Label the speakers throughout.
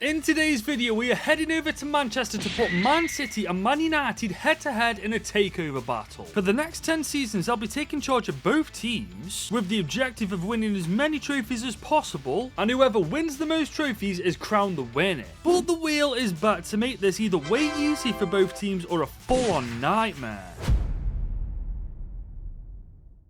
Speaker 1: In today's video, we are heading over to Manchester to put Man City and Man United head-to-head in a takeover battle. For the next 10 seasons, I'll be taking charge of both teams, with the objective of winning as many trophies as possible, and whoever wins the most trophies is crowned the winner. But the wheel is back to make this either way easy for both teams or a full-on nightmare.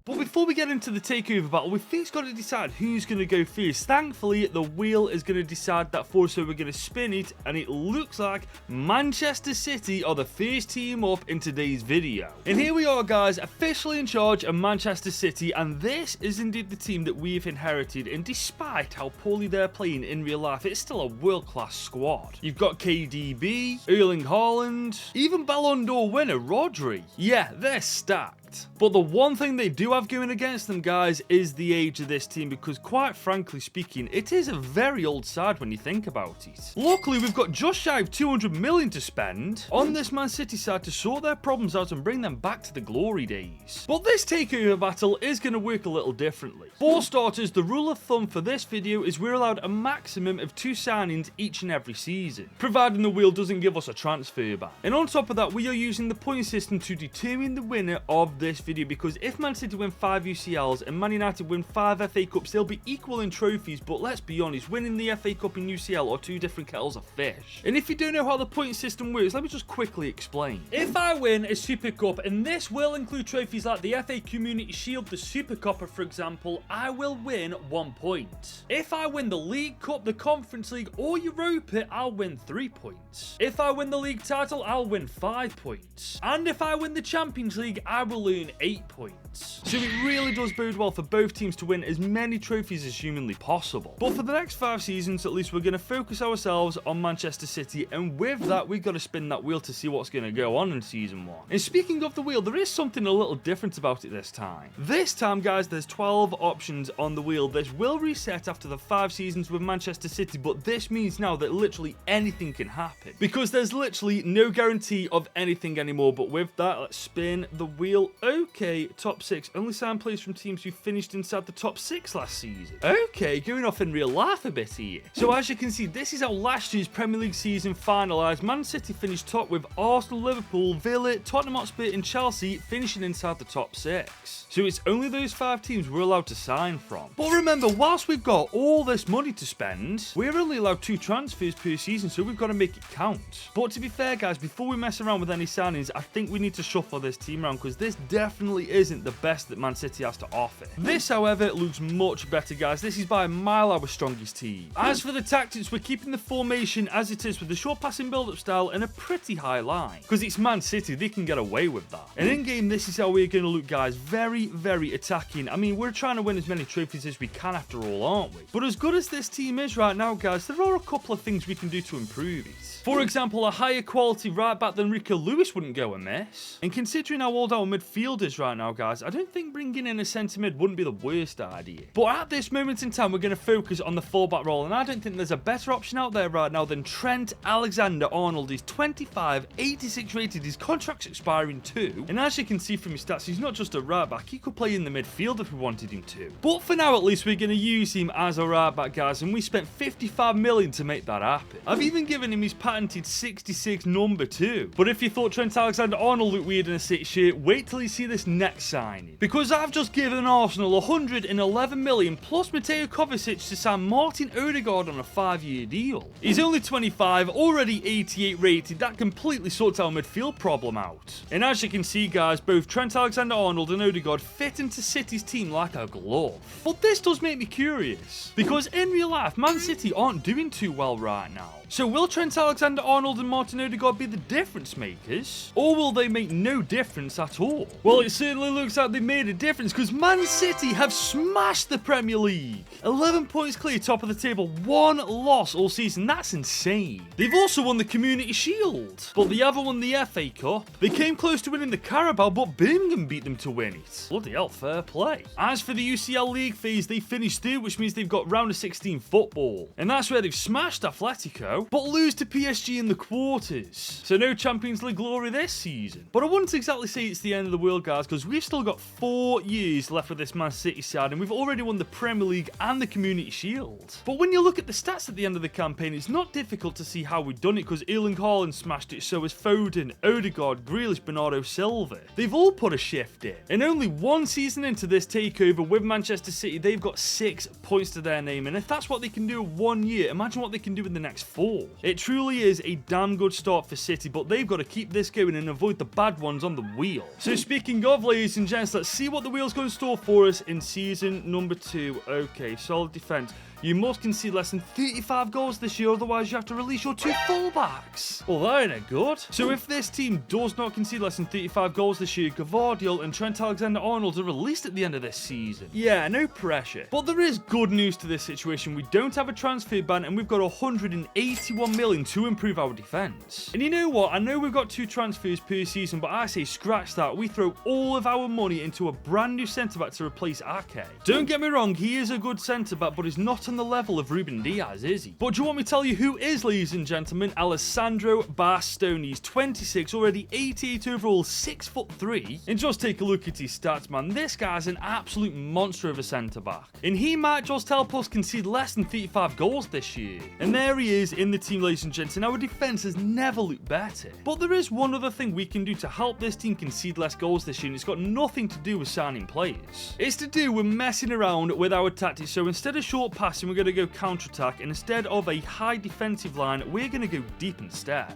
Speaker 1: But before we get into the takeover battle, we've first got to decide who's going to go first. Thankfully, the wheel is going to decide that for us, so we're going to spin it, and it looks like Manchester City are the first team up in today's video. And here we are, guys, officially in charge of Manchester City, and this is indeed the team that we've inherited, and despite how poorly they're playing in real life, it's still a world-class squad. You've got KDB, Erling Haaland, even Ballon d'Or winner Rodri. Yeah, they're stacked. But the one thing they do have going against them, guys, is the age of this team, because quite frankly speaking, it is a very old side when you think about it. Luckily, we've got just shy of 200 million to spend on this Man City side to sort their problems out and bring them back to the glory days. But this takeover battle is going to work a little differently. For starters, the rule of thumb for this video is we're allowed a maximum of 2 signings each and every season, providing the wheel doesn't give us a transfer ban. And on top of that, we are using the point system to determine the winner of this video, because if Man City win 5 UCLs and Man United win 5 FA Cups, they'll be equal in trophies, but let's be honest, winning the FA Cup and UCL are 2 different kettles of fish. And if you don't know how the point system works, let me just quickly explain. If I win a Super Cup, and this will include trophies like the FA Community Shield, the Super Copper for example, I will win 1 point. If I win the League Cup, the Conference League or Europa, I'll win 3 points. If I win the league title, I'll win 5 points. And if I win the Champions League, I will earn 8 points. So it really does bode well for both teams to win as many trophies as humanly possible. But for the next 5 seasons at least, we're going to focus ourselves on Manchester City, and with that we've got to spin that wheel to see what's going to go on in season 1. And speaking of the wheel, there is something a little different about it this time. This time, guys, there's 12 options on the wheel. This will reset after the 5 seasons with Manchester City, but this means now that literally anything can happen, because there's literally no guarantee of anything anymore. But with that, let's spin the wheel. Okay, top 6. Only signed players from teams who finished inside the top 6 last season. Okay, going off in real life a bit here. So as you can see, this is how last year's Premier League season finalised. Man City finished top with Arsenal, Liverpool, Villa, Tottenham Hotspur and Chelsea finishing inside the top 6. So it's only those 5 teams we're allowed to sign from. But remember, whilst we've got all this money to spend, we're only allowed 2 transfers per season, so we've got to make it count. But to be fair, guys, before we mess around with any signings, I think we need to shuffle this team around, because this definitely isn't the best that Man City has to offer. This, however, looks much better, guys. This is by a mile our strongest team. As for the tactics, we're keeping the formation as it is, with a short passing build-up style and a pretty high line, because it's Man City, they can get away with that. And in game, this is how we're going to look, guys. Very, very attacking. I mean, we're trying to win as many trophies as we can after all, aren't we? But as good as this team is right now, guys, there are a couple of things we can do to improve it. For example, a higher quality right back than Rico Lewis wouldn't go amiss. And considering how old our midfield is right now, guys, I don't think bringing in a centre mid wouldn't be the worst idea. But at this moment in time, we're going to focus on the fullback role, and I don't think there's a better option out there right now than Trent Alexander-Arnold. He's 25, 86 rated, his contract's expiring too. And as you can see from his stats, he's not just a right back, he could play in the midfield if we wanted him to. But for now, at least, we're going to use him as a right back, guys, and we spent 55 million to make that happen. I've even given him his patented 66 number too. But if you thought Trent Alexander-Arnold looked weird in a 6 shirt, wait till you see this next signing. Because I've just given Arsenal 111 million plus Mateo Kovacic to sign Martin Odegaard on a 5-year deal. He's only 25, already 88 rated. That completely sorts our midfield problem out. And as you can see, guys, both Trent Alexander-Arnold and Odegaard fit into City's team like a glove. But this does make me curious, because in real life, Man City aren't doing too well right now. So will Trent Alexander-Arnold and Martin Odegaard be the difference makers? Or will they make no difference at all? Well, it certainly looks like they made a difference, because Man City have smashed the Premier League. 11 points clear, top of the table, 1 loss all season. That's insane. They've also won the Community Shield, but they haven't won the FA Cup. They came close to winning the Carabao, but Birmingham beat them to win it. Bloody hell, fair play. As for the UCL League phase, they finished third, which means they've got round of 16 football. And that's where they've smashed Atletico, but lose to PSG in the quarters. So no Champions League glory this season. But I wouldn't exactly say it's the end of the world, guys, because we've still got 4 years left with this Man City side, and we've already won the Premier League and the Community Shield. But when you look at the stats at the end of the campaign, it's not difficult to see how we've done it, because Erling Haaland smashed it, so has Foden, Odegaard, Grealish, Bernardo Silva. They've all put a shift in. And only 1 season into this takeover with Manchester City, they've got 6 points to their name, and if that's what they can do in 1 year, imagine what they can do in the next 4. It truly is a damn good start for City, but they've got to keep this going and avoid the bad ones on the wheel. So speaking of, ladies and gents, let's see what the wheel's going to store for us in season number 2. Okay, solid defense. You must concede less than 35 goals this year, otherwise you have to release your 2 fullbacks. Well, that ain't good. So if this team does not concede less than 35 goals this year, Gvardiol and Trent Alexander-Arnold are released at the end of this season. Yeah, no pressure. But there is good news to this situation. We don't have a transfer ban, and we've got 181 million to improve our defence. And you know what? I know we've got 2 transfers per season, but I say scratch that. We throw all of our money into a brand new centre-back to replace Ake. Don't get me wrong, he is a good centre-back, but he's not on the level of Ruben Diaz, is he? But do you want me to tell you who is, ladies and gentlemen? Alessandro Bastoni. He's 26, already 88 overall, 6'3". And just take a look at his stats, man. This guy's an absolute monster of a centre-back. And he might just help us concede less than 35 goals this year. And there he is in the team, ladies and gents, and our defence has never looked better. But there is one other thing we can do to help this team concede less goals this year, and it's got nothing to do with signing players. It's to do with messing around with our tactics. So instead of short passing, we're going to go counter-attack, and instead of a high defensive line, we're going to go deep instead.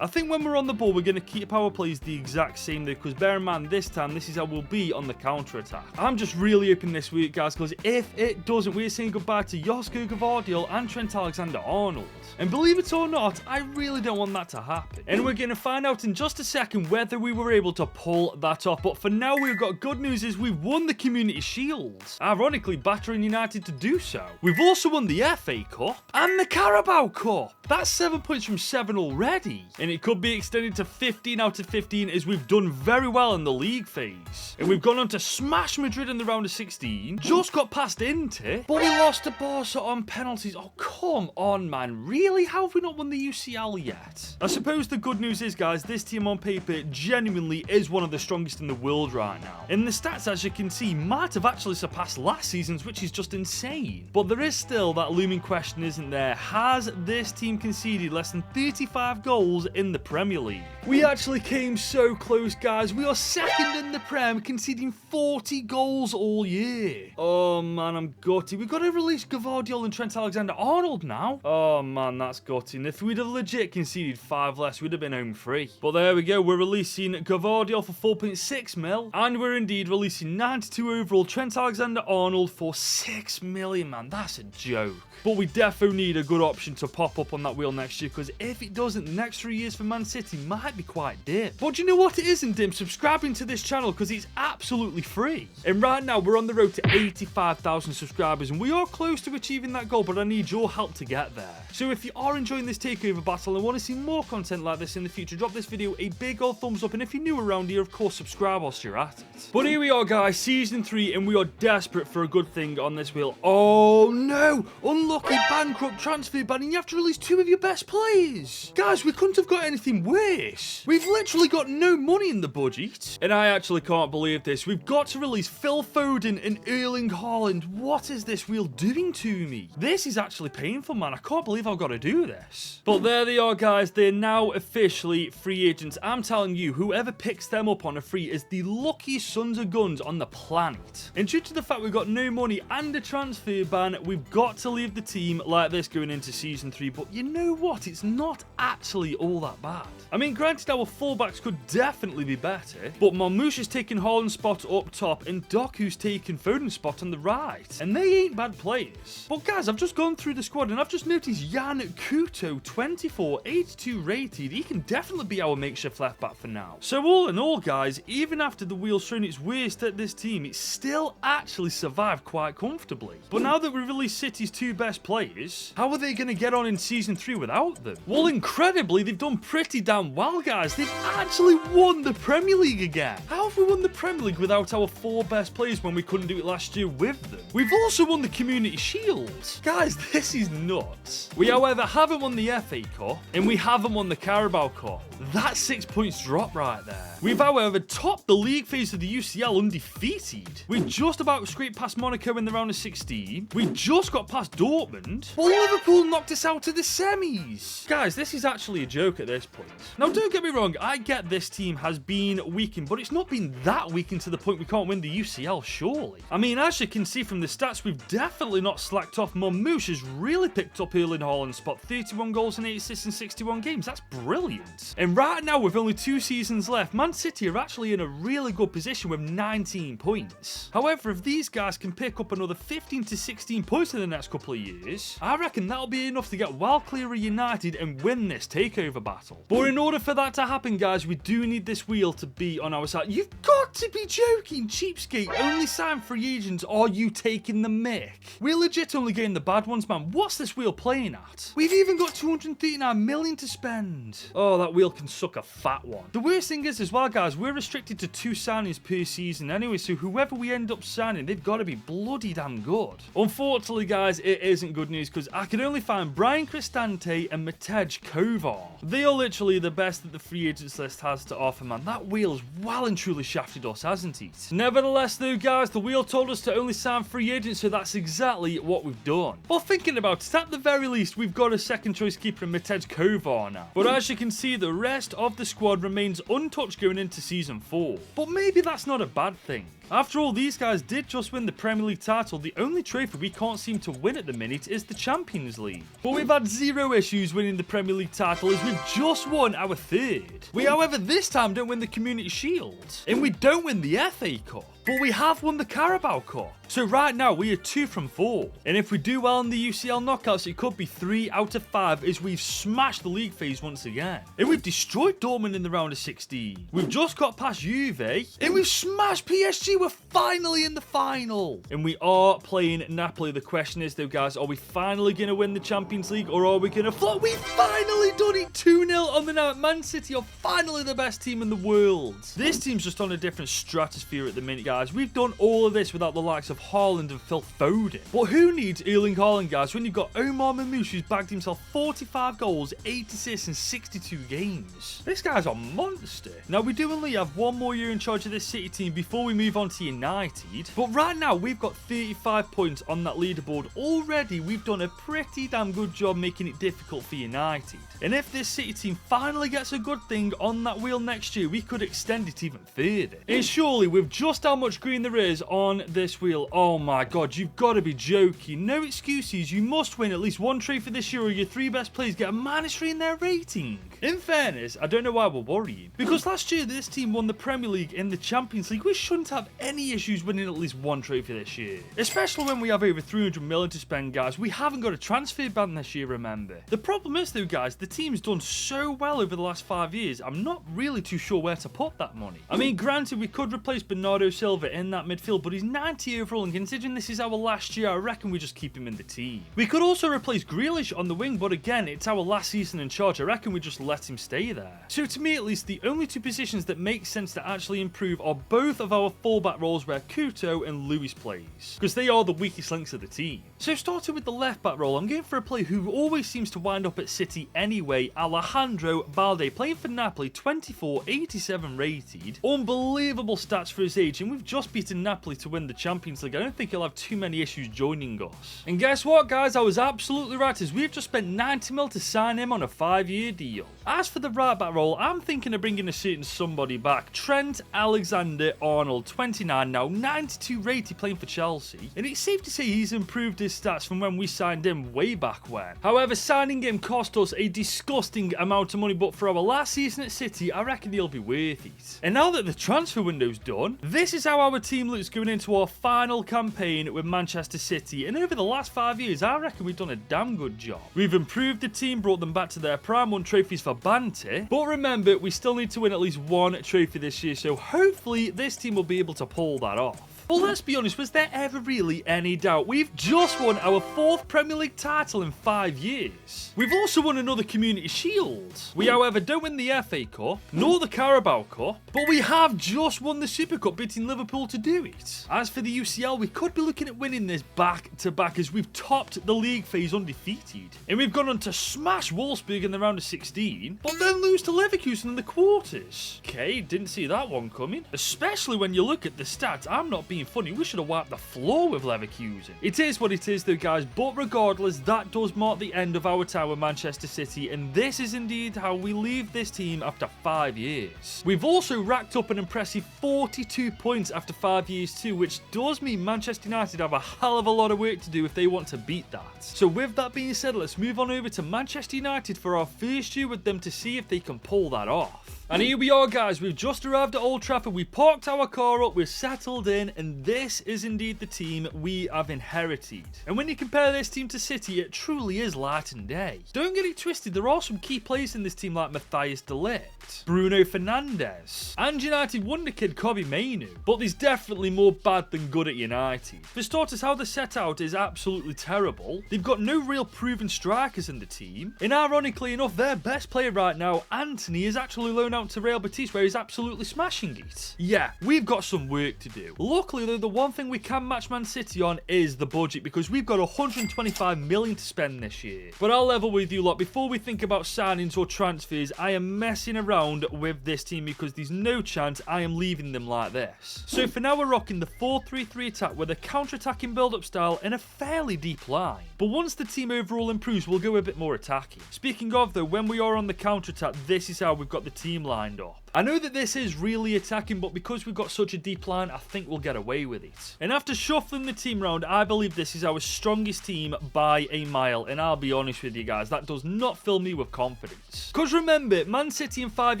Speaker 1: I think when we're on the ball, we're going to keep our plays the exact same though, because bear in mind, this time, this is how we'll be on the counter-attack. I'm just really hoping this week, guys, because if it doesn't, we're saying goodbye to Josko Gvardiol and Trent Alexander-Arnold. And believe it or not, I really don't want that to happen. And we're going to find out in just a second whether we were able to pull that off. But for now, we've got good news is we've won the Community Shield. Ironically, battering United to do so. We've also won the FA Cup and the Carabao Cup. That's 7 points from 7 already. And it could be extended to 15 out of 15 as we've done very well in the league phase. And we've gone on to smash Madrid in the round of 16. Just got past Inter, but we lost to Barca on penalties. Oh, come on, man. Really? How have we not won the UCL yet? I suppose the good news is, guys, this team on paper genuinely is one of the strongest in the world right now. And the stats, as you can see, might have actually surpassed last season's, which is just insane. But there is still that looming question, isn't there? Has this team conceded less than 35 goals in the Premier League? We actually came so close, guys. We are second in the Prem, conceding 40 goals all year. Oh man, I'm gutted. We've got to release Gvardiol and Trent Alexander-Arnold now. Oh man, that's gutting. If we'd have legit conceded 5 less, we'd have been home free. But there we go. We're releasing Gvardiol for 4.6 mil, and we're indeed releasing 92 overall Trent Alexander-Arnold for 6 million, man. That's a joke. But we definitely need a good option to pop up on that wheel next year, because if it doesn't, the next 3 years for Man City might be quite dim. But you know what? It isn't dim. Subscribing to this channel, because it's absolutely free. And right now, we're on the road to 85,000 subscribers, and we are close to achieving that goal, but I need your help to get there. So if you are enjoying this takeover battle and want to see more content like this in the future, drop this video a big old thumbs up, and if you're new around here, of course, subscribe whilst you're at it. But here we are, guys, season 3, and we are desperate for a good thing on this wheel. Oh no! Unlucky bankrupt transfer ban, and you have to release 2 of your best players. Guys, we couldn't have got anything worse. We've literally got no money in the budget. And I actually can't believe this. We've got to release Phil Foden and Erling Haaland. What is this wheel doing to me? This is actually painful, man. I can't believe I've got to do this. But there they are, guys. They're now officially free agents. I'm telling you, whoever picks them up on a free is the luckiest sons of guns on the planet. And due to the fact we've got no money and a transfer ban, we've got to leave the team like this going into season 3. But you know what? It's not actually all that bad. I mean, granted, our fullbacks could definitely be better, but Marmoush is taking Haaland's spot up top and Doku's taking Foden's spot on the right. And they ain't bad players. But guys, I've just gone through the squad and I've just noticed Jan Kuto, 24, 82 rated. He can definitely be our makeshift left back for now. So all in all, guys, even after the wheel's shown its worst at this team, it's still actually survived quite comfortably. But now that we've released City's 2 best players, how are they going to get on in season 3 without them? Well, incredibly, they've done pretty damn well, guys. They've actually won the Premier League again. How have we won the Premier League without our 4 best players when we couldn't do it last year with them? We've also won the Community Shield. Guys, this is nuts. We, however, haven't won the FA Cup, and we haven't won the Carabao Cup. That's 6 points drop right there. We've, however, topped the league phase of the UCL undefeated. We just about scraped past Monaco in the round of 16. We just got past Dortmund. But Liverpool knocked us out of the semis. Guys, this is actually a joke at this point. Now, don't get me wrong. I get this team has been weakened, but it's not been that weakened to the point we can't win the UCL, surely. I mean, as you can see from the stats, we've definitely not slacked off. Mamouche has really picked up Erling Haaland's spot. 31 goals and 8 assists in 61 games. That's brilliant. And right now, with only 2 seasons left, Man City are actually in a really good position with 19 points. However, if these guys can pick up another 15 to 16 points in the next couple of years, I reckon that'll be enough to get well clear of United and win this takeover battle. But in order for that to happen, guys, we do need this wheel to be on our side. You've got to be joking, cheapskate. Only sign free agents. Are you taking the mick? We're legit only getting the bad ones, man. What's this wheel playing at? We've even got 239 million to spend. Oh, that wheel can suck a fat one. The worst thing is as well, guys, we're restricted to 2 signings per season anyway, so whoever we end up signing, they've got to be bloody damn good. Unfortunately, guys, it isn't good news because I can only find Brian Cristante and Takeover. They are literally the best that the free agents list has to offer, man. That wheel's well and truly shafted us, hasn't it? Nevertheless, though, guys, the wheel told us to only sign free agents, so that's exactly what we've done. Well, thinking about it, at the very least, we've got a second choice keeper in Takeover now. But as you can see, the rest of the squad remains untouched going into Season 4. But maybe that's not a bad thing. After all, these guys did just win the Premier League title. The only trophy we can't seem to win at the minute is the Champions League. But we've had 0 issues winning the Premier League title as we've just won our 3rd. We, however, this time don't win the Community Shield. And we don't win the FA Cup. But we have won the Carabao Cup. So right now, we are 2 from 4. And if we do well in the UCL knockouts, it could be 3 out of 5 as we've smashed the league phase once again. And we've destroyed Dortmund in the round of 16. We've just got past Juve. And we've smashed PSG. We're finally in the final. And we are playing Napoli. The question is, though, guys, are we finally going to win the Champions League or are we going to flop? We've finally done it. 2-0 on the night. Man City are finally the best team in the world. This team's just on a different stratosphere at the minute, guys. We've done all of this without the likes of Haaland and Phil Foden. But who needs Erling Haaland, guys, when you've got Omar Mamouche who's bagged himself 45 goals, 8 assists in 62 games? This guy's a monster. Now, we do only have 1 more year in charge of this City team before we move on to United. But right now, we've got 35 points on that leaderboard. Already, we've done a pretty damn good job making it difficult for United. And if this City team finally gets a good thing on that wheel next year, we could extend it even further. And surely, with just how much green there is on this wheel, oh my god, you've got to be joking. No excuses. You must win at least 1 trophy this year or your 3 best players get a -3 in their rating. In fairness, I don't know why we're worrying. Because last year, this team won the Premier League and the Champions League. We shouldn't have any issues winning at least 1 trophy this year. Especially when we have over 300 million to spend, guys. We haven't got a transfer ban this year, remember. The problem is, though, guys, the team's done so well over the last 5 years. I'm not really too sure where to put that money. I mean, granted, we could replace Bernardo Silva in that midfield, but he's 90 overall, and considering this is our last year, I reckon we just keep him in the team. We could also replace Grealish on the wing, but again, it's our last season in charge. I reckon we just let him stay there. So to me, at least, the only 2 positions that make sense to actually improve are both of our fullback roles where Couto and Luis plays, because they are the weakest links of the team. So starting with the left back role, I'm going for a player who always seems to wind up at City anyway, Alejandro Balde, playing for Napoli, 24, 87 rated. Unbelievable stats for his age, and we've just beaten Napoli to win the Champions League. I don't think he'll have too many issues joining us. And guess what, guys? I was absolutely right, as we've just spent 90 mil to sign him on a 5-year deal. As for the right back role, I'm thinking of bringing a certain somebody back. Trent Alexander-Arnold, 29 now, 92 rated, playing for Chelsea. And it's safe to say he's improved his stats from when we signed him way back when. However, signing him cost us a disgusting amount of money, but for our last season at City, I reckon he'll be worth it. And now that the transfer window's done, this is how our team looks going into our final campaign with Manchester City. And over the last 5 years, I reckon we've done a damn good job. We've improved the team, brought them back to their prime, won trophies for Banter. But remember, we still need to win at least 1 trophy this year, so hopefully this team will be able to pull that off. But let's be honest, was there ever really any doubt? We've just won our 4th Premier League title in 5 years. We've also won another Community Shield. We, however, don't win the FA Cup, nor the Carabao Cup, but we have just won the Super Cup, beating Liverpool to do it. As for the UCL, we could be looking at winning this back-to-back as we've topped the league phase undefeated. And we've gone on to smash Wolfsburg in the round of 16, but then lose to Leverkusen in the quarters. Okay, didn't see that one coming. Especially when you look at the stats. I'm not being funny, we should have wiped the floor with Leverkusen. It is what it is though, guys, but regardless, that does mark the end of our time with Manchester City, and this is indeed how we leave this team after 5 years. We've also racked up an impressive 42 points after 5 years too, which does mean Manchester United have a hell of a lot of work to do if they want to beat that. So with that being said, let's move on over to Manchester United for our first year with them to see if they can pull that off. And here we are, guys, we've just arrived at Old Trafford, we parked our car up, we're settled in, and this is indeed the team we have inherited. And when you compare this team to City, it truly is light and day. Don't get it twisted, there are some key players in this team like Matthias de Ligt, Bruno Fernandes, and United wonder kid Kobbie Mainoo, but there's definitely more bad than good at United. For starters, how they're set out is absolutely terrible. They've got no real proven strikers in the team, and ironically enough, their best player right now, Anthony, is actually loaned out to Real Betis where he's absolutely smashing it. Yeah, we've got some work to do. Luckily though, the one thing we can match Man City on is the budget, because we've got 125 million to spend this year. But I'll level with you lot, before we think about signings or transfers, I am messing around with this team because there's no chance I am leaving them like this. So for now we're rocking the 4-3-3 attack with a counter-attacking build-up style and a fairly deep line. But once the team overall improves, we'll go a bit more attacking. Speaking of though, when we are on the counter-attack, this is how we've got the team lined up. I know that this is really attacking, but because we've got such a deep line, I think we'll get away with it. And after shuffling the team round, I believe this is our strongest team by a mile. And I'll be honest with you guys, that does not fill me with confidence. Because remember, Man City in 5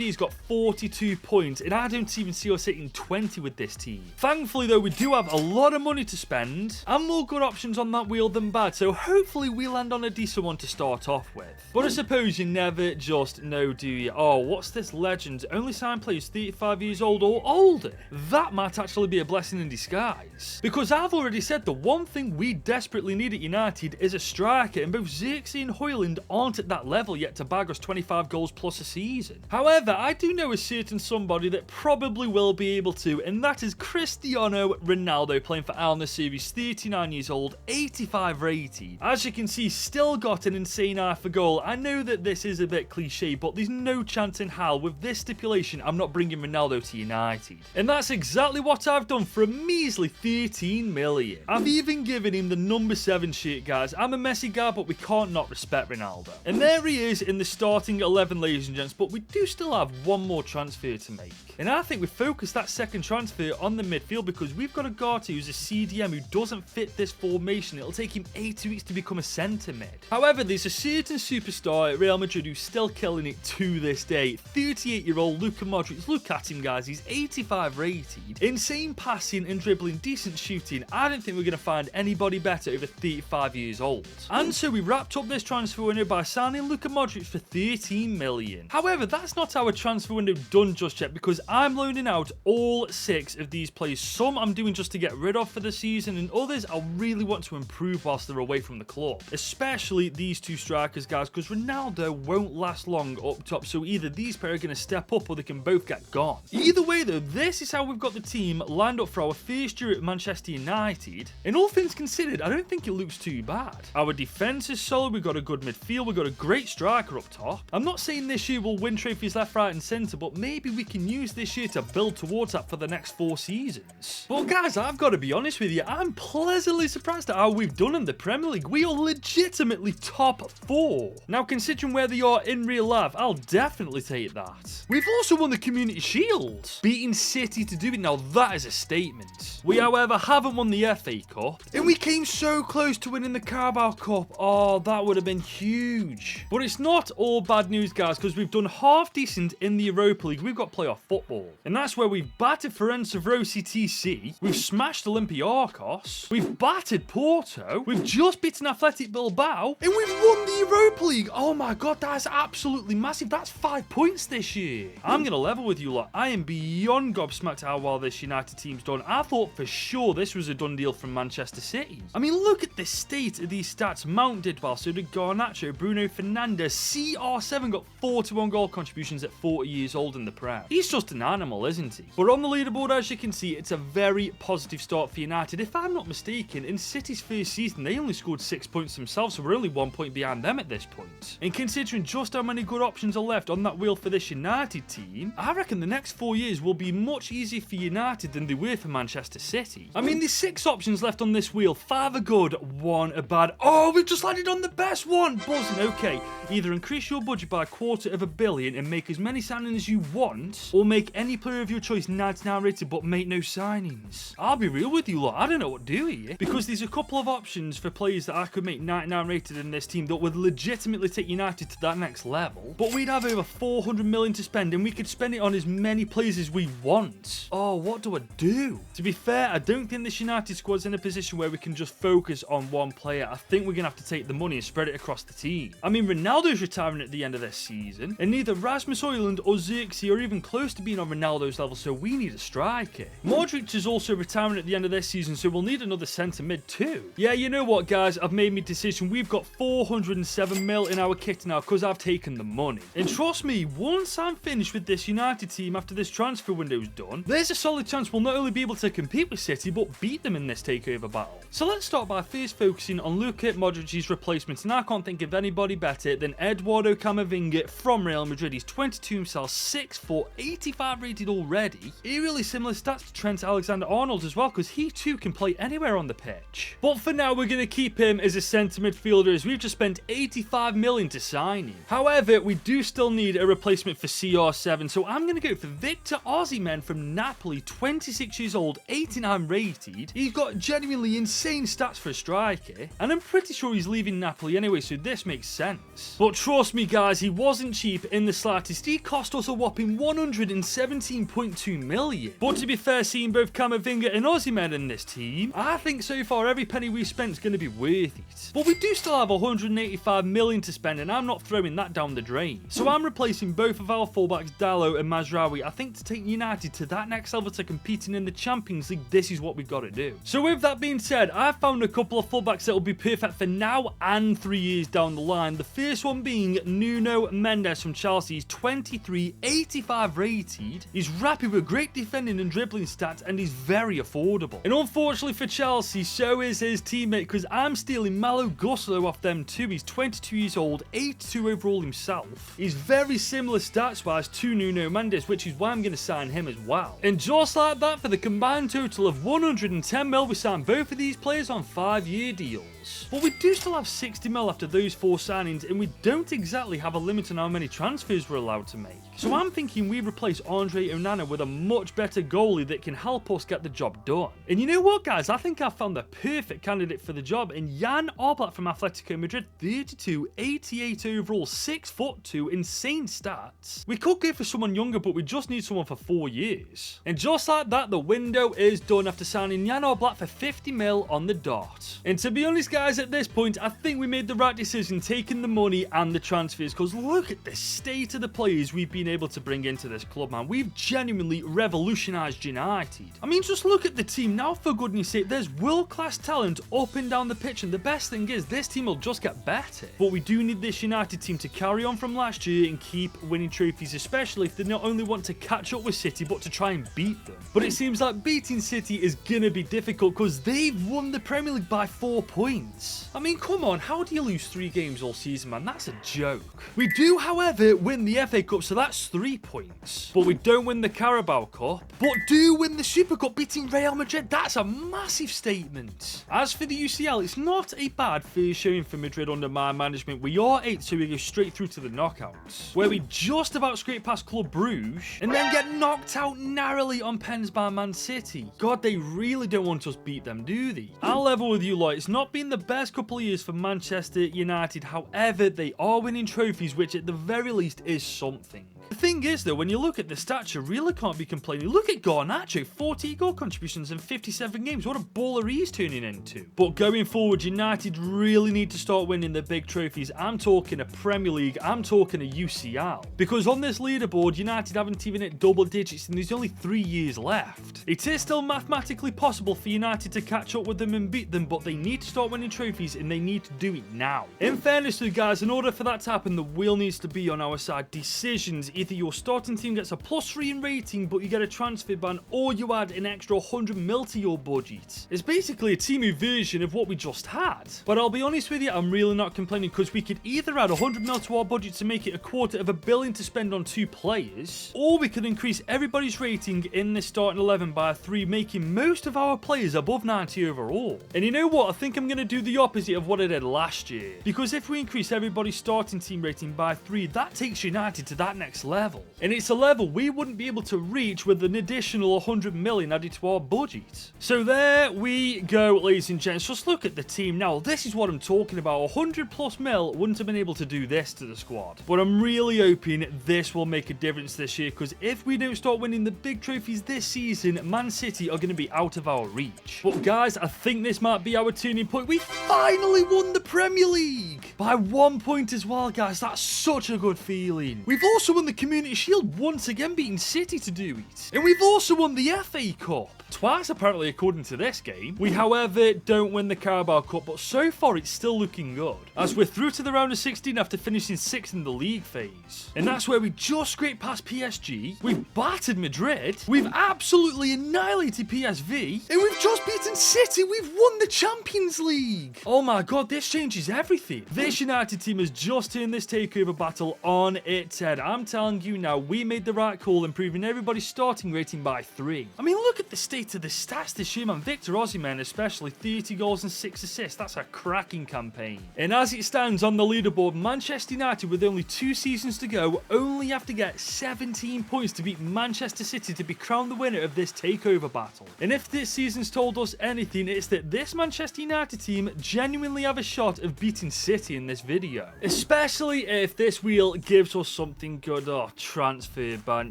Speaker 1: years got 42 points, and I don't even see us hitting 20 with this team. Thankfully though, we do have a lot of money to spend, and more good options on that wheel than bad, so hopefully we land on a decent one to start off with. But I suppose you never just know, do you? Oh, what's this legend? Only signed players 35 years old or older. That might actually be a blessing in disguise. Because I've already said the one thing we desperately need at United is a striker, and both Xerxes and Højlund aren't at that level yet to bag us 25 goals plus a season. However, I do know a certain somebody that probably will be able to, and that is Cristiano Ronaldo, playing for Al Nassr. He's 39 years old, 85 rated. As you can see, still got an insane eye for goal. I know that this is a bit cliche, but there's no chance in hell with this stipulation I'm not bringing Ronaldo to United. And that's exactly what I've done for a measly 13 million. I've even given him the number 7 shirt, guys. I'm a Messi guy, but we can't not respect Ronaldo. And there he is in the starting 11, ladies and gents, but we do still have one more transfer to make. And I think we focus that second transfer on the midfield, because we've got a Garte who's a CDM who doesn't fit this formation. It'll take him 8 weeks to become a centre mid. However, there's a certain superstar at Real Madrid who's still killing it to this day. 38-year-old Luka Modric. Look at him, guys. He's 85 rated. Insane passing and dribbling, decent shooting. I don't think we're going to find anybody better over 35 years old. And so we wrapped up this transfer window by signing Luka Modric for 13 million. However, that's not our transfer window done just yet, because I'm loaning out all 6 of these players. Some I'm doing just to get rid of for the season, and others I really want to improve whilst they're away from the club. Especially these 2 strikers, guys, because Ronaldo won't last long up top, so either these players are going to step up or they can both get gone. Either way though, this is how we've got the team lined up for our first year at Manchester United, and all things considered, I don't think it looks too bad. Our defence is solid, we've got a good midfield, we've got a great striker up top. I'm not saying this year we'll win trophies left, right and centre, but maybe we can use this year to build towards that for the next 4 seasons. But guys, I've got to be honest with you, I'm pleasantly surprised at how we've done in the Premier League. We are legitimately top 4. Now, considering where they are in real life, I'll definitely take that. We've also won the Community Shield, beating City to do it. Now that is a statement. We, however, haven't won the FA Cup, and we came so close to winning the Carabao Cup. Oh, that would have been huge. But it's not all bad news, guys, because we've done half decent in the Europa League. We've got playoff football, and that's where we've battered Ferencvárosi TC, we've smashed Olympiacos, we've battered Porto, we've just beaten Athletic Bilbao, and we've won the Europa League. Oh my god, that's absolutely massive. That's 5 points this year. I'm going to level with you lot. I am beyond gobsmacked how well this United team's done. I thought for sure this was a done deal from Manchester City. I mean, look at the state of these stats. Mount did well, so did Garnacho, Bruno Fernandes. CR7 got 41 goal contributions at 40 years old in the Prem. He's just an animal, isn't he? But on the leaderboard, as you can see, it's a very positive start for United. If I'm not mistaken, in City's first season, they only scored 6 points themselves, so we're only 1 point behind them at this point. And considering just how many good options are left on that wheel for this United team, I reckon the next 4 years will be much easier for United than they were for Manchester City. I mean, there's 6 options left on this wheel. 5 are good, 1 are bad. Oh, we've just landed on the best one. Buzzing. Okay, either increase your budget by $250 million and make as many signings as you want, or make any player of your choice 99 rated but make no signings. I'll be real with you lot, I don't know what to do here, because there's a couple of options for players that I could make 99 rated in this team that would legitimately take United to that next level, but we'd have over 400 million to spend and we could spend it on as many players as we want. Oh, what do I do? To be fair, I don't think this United squad's in a position where we can just focus on one player. I think we're going to have to take the money and spread it across the team. I mean, Ronaldo's retiring at the end of this season, and neither Rasmus Højlund or Xerxes are even close to being on Ronaldo's level, so we need a striker. Modric is also retiring at the end of this season, so we'll need another centre mid too. Yeah, you know what, guys? I've made my decision. We've got 407 mil in our kit now because I've taken the money. And trust me, once I'm finished with this United team after this transfer window's done, there's a solid chance we'll not only be able to compete with City, but beat them in this takeover battle. So let's start by first focusing on Luka Modric's replacement, and I can't think of anybody better than Eduardo Camavinga from Real Madrid. He's 22 himself, 6 foot, 85 rated already. Eerily similar stats to Trent Alexander-Arnold as well, because he too can play anywhere on the pitch. But for now, we're going to keep him as a centre midfielder, as we've just spent 85 million to sign him. However, we do still need a replacement for CR7, so I'm going to go for Victor Osimhen from Napoli, 26 years old, 89 rated. He's got genuinely insane stats for a striker, and I'm pretty sure he's leaving Napoli anyway, so this makes sense. But trust me guys, he wasn't cheap in the slightest. He cost us a whopping 117.2 million. But to be fair, seeing both Camavinga and Osimhen in this team, I think so far every penny we spent is going to be worth it. But we do still have 185 million to spend, and I'm not throwing that down the drain. So I'm replacing both of our fullbacks, Dalot and Mazraoui. I think to take United to that next level, to competing in the Champions League, this is what we've got to do. So with that being said, I've found a couple of fullbacks that will be perfect for now and 3 years down the line. The first one being Nuno Mendes from Chelsea. He's 23, 85 rated. He's rapid with great defending and dribbling stats, and he's very affordable. And unfortunately for Chelsea, so is his teammate, because I'm stealing Malo Gusto off them too. He's 22 years old, 82 overall himself. He's very similar stats wise to Nuno Mendes, which is why I'm going to sign him as well. And just like that, for the combined total of 110 mil, we signed both of these players on 5-year deals. But we do still have 60 mil after those 4 signings, and we don't exactly have a limit on how many transfers we're allowed to make. So I'm thinking we replace Andre Onana with a much better goalie that can help us get the job done. And you know what, guys? I think I found the perfect candidate for the job in Jan Oblak from Atletico Madrid, 32, 88 overall, 6'2", insane stats. We could go for someone younger, but we just need someone for 4 years. And just like that, the window is done after signing Jan Oblak for 50 mil on the dot. And to be honest, guys, at this point, I think we made the right decision taking the money and the transfers, because look at the state of the players we've been able to bring into this club, man. We've genuinely revolutionised United. I mean, just look at the team now, for goodness sake. There's world-class talent up and down the pitch, and the best thing is this team will just get better. But we do need this United team to carry on from last year and keep winning trophies, especially if they not only want to catch up with City, but to try and beat them. But it seems like beating City is gonna be difficult, because they've won the Premier League by 4 points. I mean, come on, how do you lose 3 games all season, man? That's a joke. We do, however, win the FA Cup, so that's 3 points. But we don't win the Carabao Cup, but do win the Super Cup, beating Real Madrid. That's a massive statement. As for the UCL, it's not a bad first showing for Madrid under my management. We are 8th, so we go straight through to the knockouts, where we just about scrape past Club Brugge, and then get knocked out narrowly on pens by Man City. God, they really don't want us beat them, do they? I'll level with you lot, it's not been the best couple of years for Manchester United. However, they are winning trophies, which at the very least is something. The thing is though, when you look at the stats, you really can't be complaining. Look at Garnacho, 40 goal contributions in 57 games. What a baller he's turning into. But going forward, United really need to start winning the big trophies. I'm talking a Premier League, I'm talking a UCL. Because on this leaderboard, United haven't even hit double digits and there's only 3 years left. It is still mathematically possible for United to catch up with them and beat them, but they need to start winning trophies and they need to do it now. In fairness to you guys, in order for that to happen, the wheel needs to be on our side. Decisions: either your starting team gets a +3 in rating, but you get a transfer ban, or you add an extra 100 mil to your budget. It's basically a Temu version of what we just had. But I'll be honest with you, I'm really not complaining, because we could either add 100 mil to our budget to make it $250 million to spend on 2 players, or we could increase everybody's rating in this starting 11 by 3, making most of our players above 90 overall. And you know what? I think I'm going to do the opposite of what I did last year, because if we increase everybody's starting team rating by 3, that takes United to that next level. And it's a level we wouldn't be able to reach with an additional 100 million added to our budget. So there we go, ladies and gents. Just look at the team now. This is what I'm talking about. 100+ mil wouldn't have been able to do this to the squad. But I'm really hoping this will make a difference this year, because if we don't start winning the big trophies this season, Man City are going to be out of our reach. But guys, I think this might be our turning point. We finally won the Premier League by 1 point as well, guys. That's such a good feeling. We've also won the Community Shield, once again beating City to do it. And we've also won the FA Cup. Twice, apparently, according to this game. We, however, don't win the Carabao Cup, but so far it's still looking good, as we're through to the round of 16 after finishing 6th in the league phase. And that's where we just scraped past PSG, we've battered Madrid, we've absolutely annihilated PSV, and we've just beaten City. We've won the Champions League. Oh my god, this changes everything. This United team has just turned this takeover battle on its head. I'm telling you now, we made the right call, improving everybody's starting rating by 3. I mean, look at the state of the stats this year, man. Victor Osimhen especially, 30 goals and 6 assists. That's a cracking campaign. And as it stands on the leaderboard, Manchester United, with only 2 seasons to go, only have to get 17 points to beat Manchester City to be crowned the winner of this takeover battle. And if this season's told us anything, it's that this Manchester United team genuinely have a shot of beating City in this video. Especially if this wheel gives us something good. Oh, transfer ban.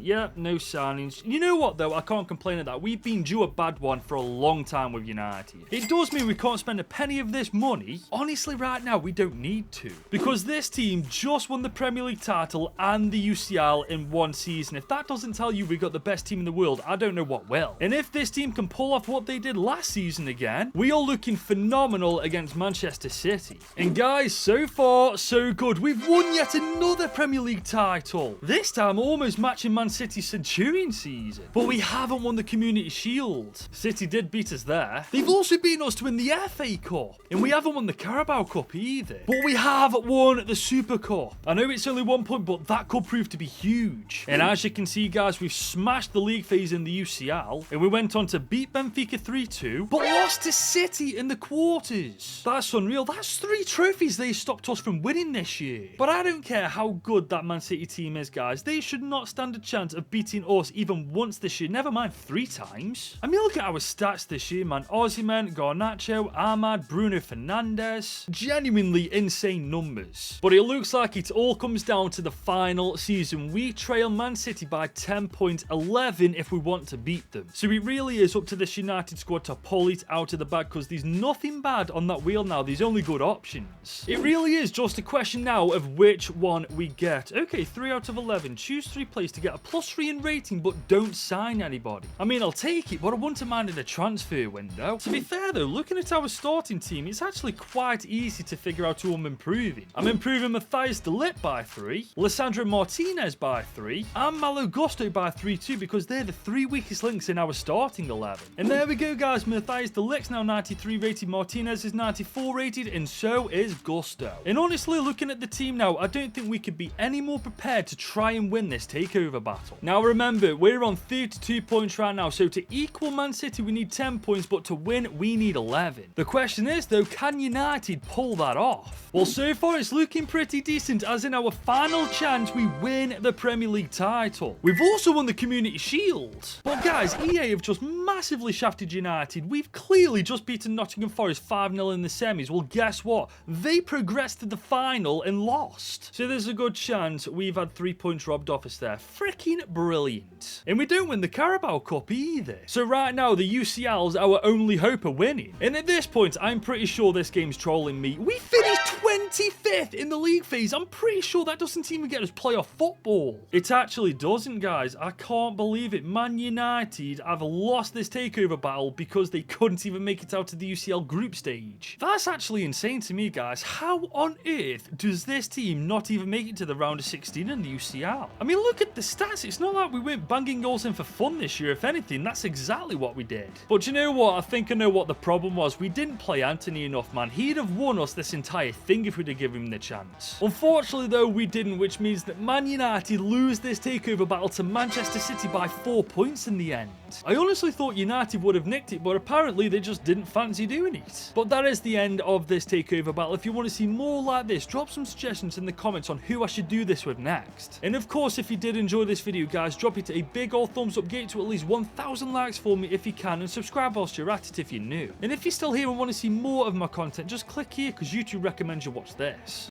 Speaker 1: Yeah, no signings. You know what though? I can't complain at that. We've been due a bad one for a long time with United. It does mean we can't spend a penny of this money. Honestly, right now, we don't need to, because this team just won the Premier League title and the UCL in 1 season. If that doesn't tell you we got the best team in the world, I don't know what will. And if this team can pull off what they did last season again, we are looking phenomenal against Manchester City. And guys, so far, so good. We've won yet another Premier League title. This time, almost matching Man City's Centurion season. But we haven't won the Community Shield. City did beat us there. They've also beaten us to win the FA Cup. And we haven't won the Carabao Cup either. But we have won the Super Cup. I know it's only 1 point, but that could prove to be huge. And as you can see, guys, we've smashed the league phase in the UCL. And we went on to beat Benfica 3-2, but lost to City in the quarters. That's unreal. That's 3 trophies they stopped us from winning this year. But I don't care how good that Man City team is, guys. They should not stand a chance of beating us even once this year. Never mind 3 times. I mean, look at our stats this year, man. Osimhen, Garnacho, Ahmad, Bruno Fernandes. Genuinely insane numbers. But it looks like it all comes down to the final season. We trail Man City by 10 points, 11 if we want to beat them. So it really is up to this United squad to pull it out of the bag, because there's nothing bad on that wheel now. There's only good options. It really is just a question now of which one we get. Okay, 3 out of 11. Choose 3 players to get a +3 in rating, but don't sign anybody. I mean, I'll take it, but I wouldn't have minded a transfer window. To be fair though, looking at our starting team, it's actually quite easy to figure out who I'm improving. I'm improving Matthias de Ligt by 3, Lisandro Martinez by 3, and Malo Gusto by 3 too, because they're the 3 weakest links in our starting 11. And there we go, guys. Matthias de Ligt's now 93 rated, Martinez is 94 rated, and so is Gusto. And honestly, looking at the team now, I don't think we could be any more prepared to try and win this takeover battle. Now remember, we're on 32 points right now, so to equal Man City we need 10 points, but to win we need 11. The question is though, can United pull that off? Well, so far it's looking pretty decent, as in our final chance we win the Premier League title. We've also won the Community Shield. But guys, EA have just massively shafted United. We've clearly just beaten Nottingham Forest 5-0 in the semis. Well, guess what? They progressed to the final and lost. So there's a good chance we've had 3 points robbed off us there. Freaking brilliant. And we don't win the Carabao Cup either. So right now, the UCL's our only hope of winning. And at this point, I'm pretty sure this game's trolling me. We finished 25th in the league phase. I'm pretty sure that doesn't even get us playoff football. It actually doesn't, guys. I can't believe it. Man United have lost this takeover battle because they couldn't even make it out to the UCL group stage. That's actually insane to me, guys. How on earth does this team not even make it to the round of 16 in the UCL? I mean, look at the stats. It's not like we went banging goals in for fun this year. If anything, that's exactly what we did. But you know what? I think I know what the problem was. We didn't play Anthony enough, man. He'd have won us this entire thing if we'd have given him the chance. Unfortunately, though, we didn't, which means that Man United lose this takeover battle to Manchester City by 4 points in the end. I honestly thought United would have nicked it, but apparently they just didn't fancy doing it. But that is the end of this takeover battle. If you want to see more like this, drop some suggestions in the comments on who I should do this with next. And of course, if you did enjoy this video, guys, drop it a big old thumbs up, get it to at least 1,000 likes for me if you can, and subscribe whilst you're at it if you're new. And if you're still here and want to see more of my content, just click here because YouTube recommends you watch this.